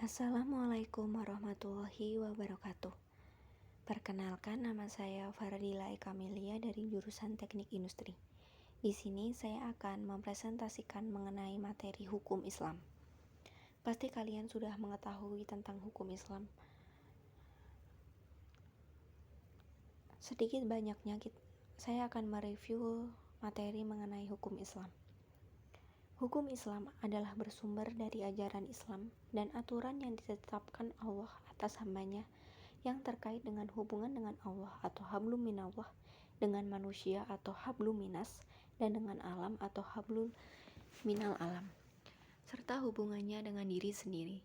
Assalamualaikum warahmatullahi wabarakatuh. Perkenalkan, nama saya Fardila Ekamelia dari jurusan Teknik Industri. Di sini saya akan mempresentasikan mengenai materi hukum Islam. Pasti kalian sudah mengetahui tentang hukum Islam. Sedikit banyaknya saya akan mereview materi mengenai hukum Islam. Hukum Islam adalah bersumber dari ajaran Islam dan aturan yang ditetapkan Allah atas hambanya yang terkait dengan hubungan dengan Allah atau hablum minallah, dengan manusia atau hablum minas, dan dengan alam atau hablum minal alam, serta hubungannya dengan diri sendiri.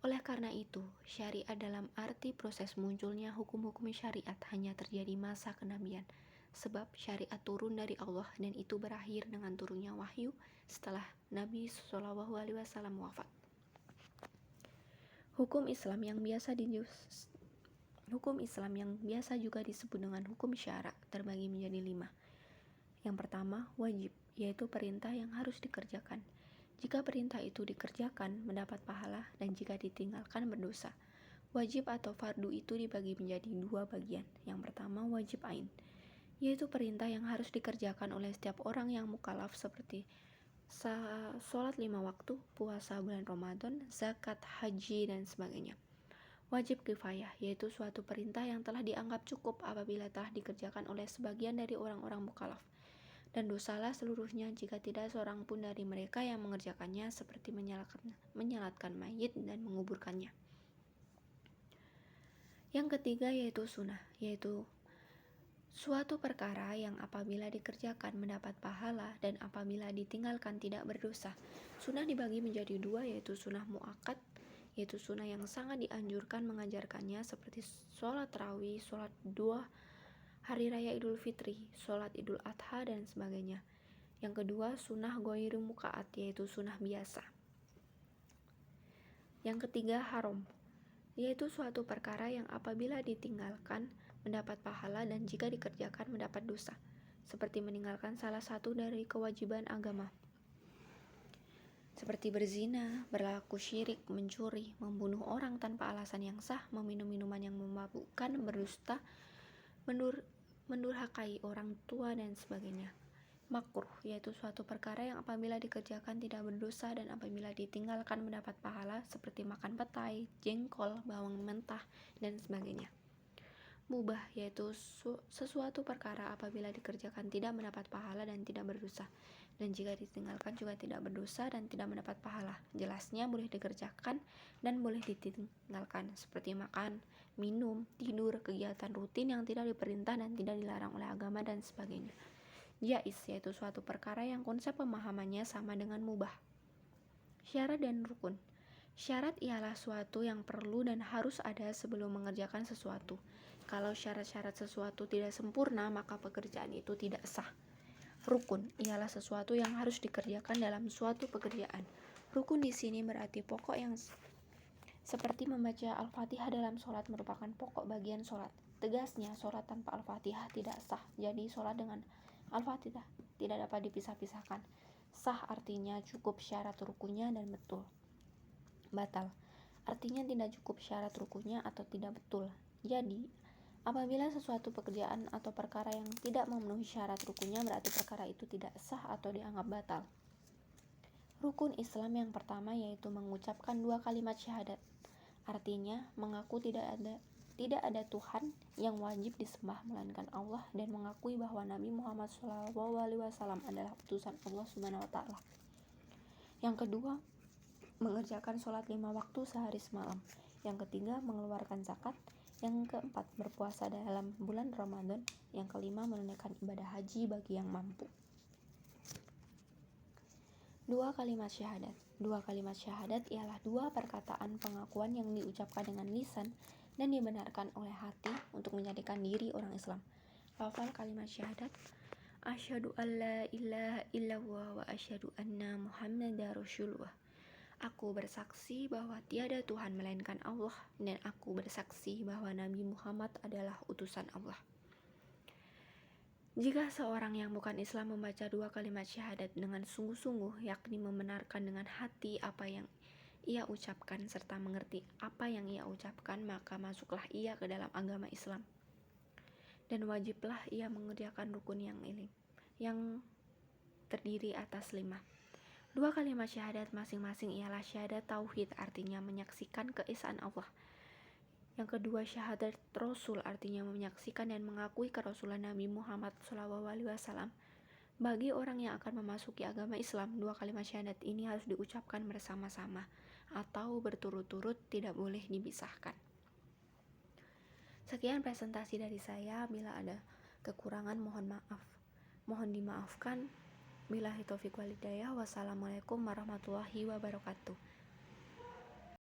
Oleh karena itu, syariat dalam arti proses munculnya hukum-hukum syariat hanya terjadi masa kenabian, sebab syariat turun dari Allah dan itu berakhir dengan turunnya wahyu setelah Nabi SAW wafat. Hukum Islam yang biasa juga disebut dengan hukum syara terbagi menjadi 5. Yang pertama, wajib, yaitu perintah yang harus dikerjakan. Jika perintah itu dikerjakan, mendapat pahala, dan jika ditinggalkan, berdosa. Wajib atau fardu itu dibagi menjadi 2 bagian. Yang pertama, wajib ain, yaitu perintah yang harus dikerjakan oleh setiap orang yang mukallaf seperti sholat 5 waktu, puasa bulan Ramadan, zakat, haji, dan sebagainya. Wajib kifayah, yaitu suatu perintah yang telah dianggap cukup apabila telah dikerjakan oleh sebagian dari orang-orang mukallaf, dan dosalah seluruhnya jika tidak seorang pun dari mereka yang mengerjakannya, seperti menyalatkan mayit dan menguburkannya. Yang ketiga yaitu sunnah, yaitu suatu perkara yang apabila dikerjakan mendapat pahala dan apabila ditinggalkan tidak berdosa. Sunnah dibagi menjadi 2, yaitu sunnah muakkad, yaitu sunnah yang sangat dianjurkan mengajarkannya, seperti sholat tarawih, sholat 2 hari raya Idul Fitri, sholat Idul Adha, dan sebagainya. Yang kedua, sunnah ghairu muqaat, yaitu sunnah biasa. Yang ketiga, haram, yaitu suatu perkara yang apabila ditinggalkan mendapat pahala dan jika dikerjakan mendapat dosa, seperti meninggalkan salah satu dari kewajiban agama, seperti berzina, berlaku syirik, mencuri, membunuh orang tanpa alasan yang sah, meminum minuman yang memabukkan, berdusta, mendurhakai orang tua, dan sebagainya. Makruh, yaitu suatu perkara yang apabila dikerjakan tidak berdosa dan apabila ditinggalkan mendapat pahala, seperti makan petai, jengkol, bawang mentah, dan sebagainya. Mubah, yaitu sesuatu perkara apabila dikerjakan tidak mendapat pahala dan tidak berdosa, dan jika ditinggalkan juga tidak berdosa dan tidak mendapat pahala. Jelasnya boleh dikerjakan dan boleh ditinggalkan, seperti makan, minum, tidur, kegiatan rutin yang tidak diperintah dan tidak dilarang oleh agama, dan sebagainya. Jaiz, yaitu suatu perkara yang konsep pemahamannya sama dengan mubah. Syarat dan rukun. Syarat ialah suatu yang perlu dan harus ada sebelum mengerjakan sesuatu. Kalau syarat-syarat sesuatu tidak sempurna, maka pekerjaan itu tidak sah. Rukun ialah sesuatu yang harus dikerjakan dalam suatu pekerjaan. Rukun di sini berarti pokok yang seperti membaca Al-Fatihah dalam sholat merupakan pokok bagian sholat. Tegasnya, sholat tanpa Al-Fatihah tidak sah. Jadi sholat dengan Al-Fatihah tidak dapat dipisah-pisahkan. Sah artinya cukup syarat rukunnya dan betul. Batal artinya tidak cukup syarat rukunnya atau tidak betul. Jadi, apabila sesuatu pekerjaan atau perkara yang tidak memenuhi syarat rukunnya, berarti perkara itu tidak sah atau dianggap batal. Rukun Islam yang pertama yaitu mengucapkan 2 kalimat syahadat. Artinya, mengaku tidak ada Tuhan yang wajib disembah melainkan Allah dan mengakui bahwa Nabi Muhammad SAW adalah utusan Allah SWT. Yang kedua, mengerjakan sholat 5 waktu sehari semalam. Yang ketiga, mengeluarkan zakat. Yang keempat, berpuasa dalam bulan Ramadan. Yang kelima, menunaikan ibadah haji bagi yang mampu. 2 kalimat syahadat. 2 kalimat syahadat ialah 2 perkataan pengakuan yang diucapkan dengan lisan dan dibenarkan oleh hati untuk menjadikan diri orang Islam. Lafal kalimat syahadat: asyhadu alla ilaha illallah wa asyhadu anna muhammadar rasulullah. Aku bersaksi bahwa tiada Tuhan melainkan Allah dan aku bersaksi bahwa Nabi Muhammad adalah utusan Allah. Jika seorang yang bukan Islam membaca 2 kalimat syahadat dengan sungguh-sungguh, yakni membenarkan dengan hati apa yang ia ucapkan serta mengerti apa yang ia ucapkan, maka masuklah ia ke dalam agama Islam. Dan wajiblah ia mengerjakan rukun yang terdiri atas 5. 2 kalimat syahadat masing-masing ialah syahadat tauhid, artinya menyaksikan keesaan Allah. Yang kedua, syahadat Rasul, artinya menyaksikan dan mengakui kerasulan Nabi Muhammad SAW. Bagi orang yang akan memasuki agama Islam, 2 kalimat syahadat ini harus diucapkan bersama-sama atau berturut-turut, tidak boleh dipisahkan. Sekian presentasi dari saya. Bila ada kekurangan mohon dimaafkan. Billahi taufiq wal hidayah. Wassalamualaikum warahmatullahi wabarakatuh.